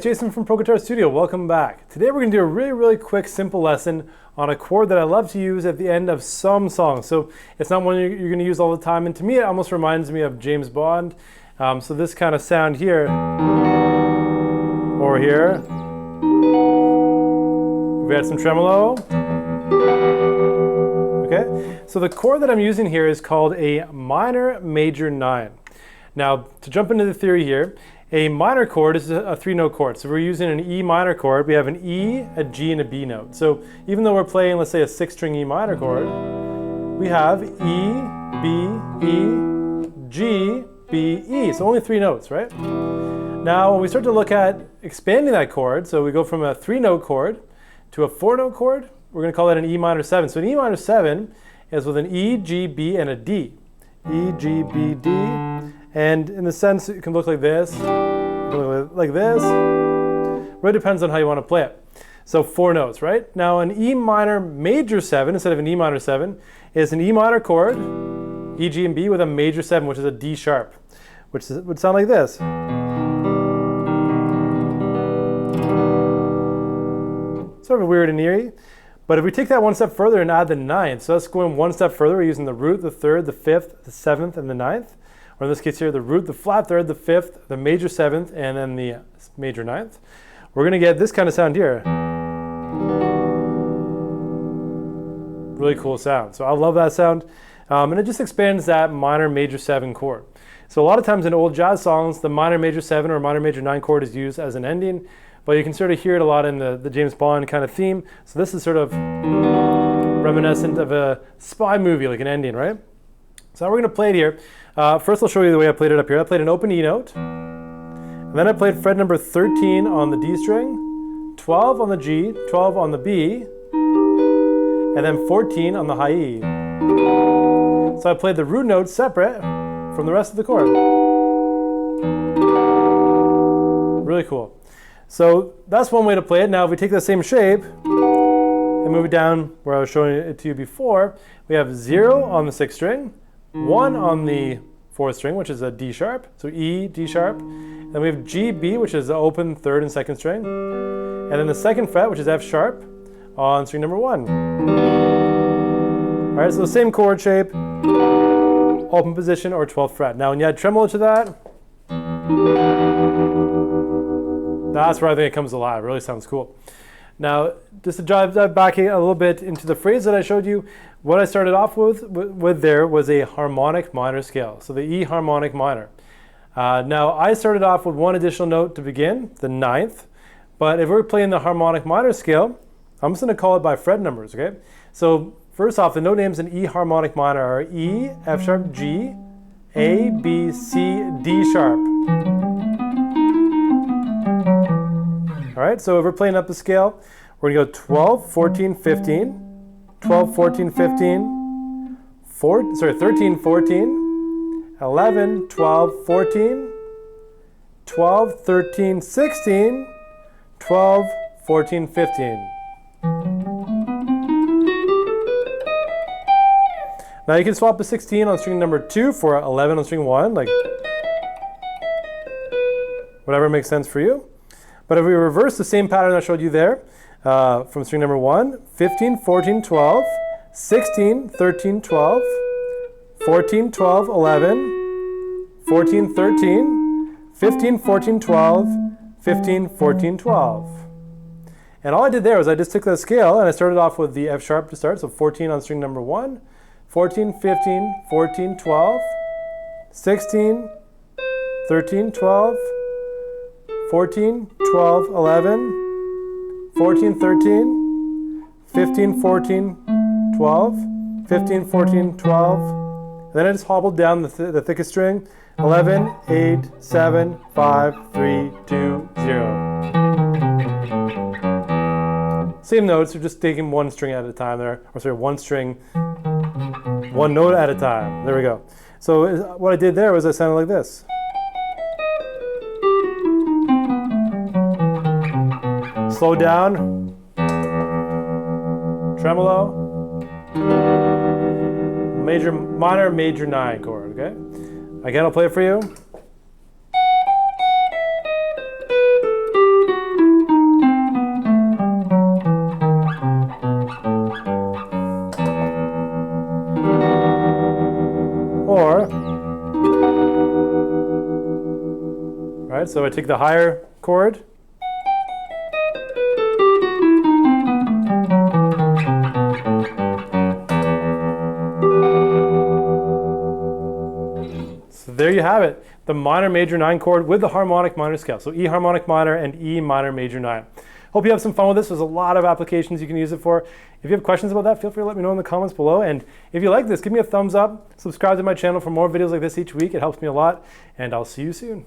Jason from Pro Guitar Studio. Welcome back. Today we're going to do a really quick, simple lesson on a chord that I love to use at the end of some songs. So it's not one you're going to use all the time, and to me it almost reminds me of James Bond. So this kind of sound here, or here. We had some tremolo. Okay, so the chord that I'm using here is called a minor major 9. Now, to jump into the theory here, a minor chord is a 3-note chord. So we're using an E minor chord. We have an E, a G, and a B note. So even though we're playing, let's say, a 6-string E minor chord, we have E, B, E, G, B, E. So only 3 notes, right? Now, when we start to look at expanding that chord, so we go from a 3-note chord to a 4-note chord, we're going to call that an E minor 7. So an E minor 7 is with an E, G, B, and a D. E, G, B, D. And in the sense, it can look like this, like this. Really depends on how you want to play it. So 4 notes, right? Now an E minor major 7 instead of an E minor 7 is an E minor chord, E, G, and B with a major 7, which is a D sharp, which would sound like this. Sort of weird and eerie. But if we take that one step further and add the 9th, so that's going one step further, we're using the root, the 3rd, the 5th, the 7th, and the 9th. Or in this case here, the root, the flat 3rd, the 5th, the major 7th, and then the major 9th. We're going to get this kind of sound here. Really cool sound. So I love that sound. And it just expands that minor major 7 chord. So a lot of times in old jazz songs, the minor major 7 or minor major 9 chord is used as an ending. But you can sort of hear it a lot in the James Bond kind of theme. So this is sort of reminiscent of a spy movie, like an ending, right? So now we're going to play it here. First I'll show you the way I played it up here. I played an open E note, and then I played fret number 13 on the D string, 12 on the G, 12 on the B, and then 14 on the high E. So I played the root note separate from the rest of the chord. Really cool. So that's one way to play it. Now if we take the same shape and move it down where I was showing it to you before, we have 0 on the 6th string, 1 on the 4th string, which is a D sharp, so E, D sharp. Then we have G, B, which is the open 3rd and 2nd string. And then the 2nd fret, which is F sharp, on string number 1. All right, so the same chord shape, open position, or 12th fret. Now when you add tremolo to that, that's where I think it comes alive. It really sounds cool. Now, just to dive back a little bit into the phrase that I showed you, what I started off with there was a harmonic minor scale, so the E harmonic minor. Now, I started off with one additional note to begin, the 9th, but if we're playing the harmonic minor scale, I'm just going to call it by fret numbers, okay? So first off, the note names in E harmonic minor are E, F sharp, G, A, B, C, D sharp. All right, so if we're playing up the scale, we're going to go 12, 14, 15, 12, 14, 15, 13, 14, 11, 12, 14, 12, 13, 16, 12, 14, 15. Now you can swap a 16 on string number 2 for 11 on string 1, like whatever makes sense for you. But if we reverse the same pattern I showed you there, from string number 1, 15, 14, 12, 16, 13, 12, 14, 12, 11, 14, 13, 15, 14, 12, 15, 14, 12. And all I did there was I just took that scale and I started off with the F sharp to start, so 14 on string number 1, 14, 15, 14, 12, 16, 13, 12, 14, 12, 11, 14, 13, 15, 14, 12, 15, 14, 12. And then I just hobbled down the thickest string, 11, 8, 7, 5, 3, 2, 0. Same notes, you're just taking one string at a time there, or sorry, one string, one note at a time. There we go. So what I did there was I sounded like this. Slow down, tremolo, minor, major 9 chord, okay? Again, I'll play it for you. right, so I take the higher chord, so there you have it, the minor major 9 chord with the harmonic minor scale. So E harmonic minor and E minor major 9. Hope you have some fun with this. There's a lot of applications you can use it for. If you have questions about that, feel free to let me know in the comments below. And if you like this, give me a thumbs up, subscribe to my channel for more videos like this each week. It helps me a lot, and I'll see you soon.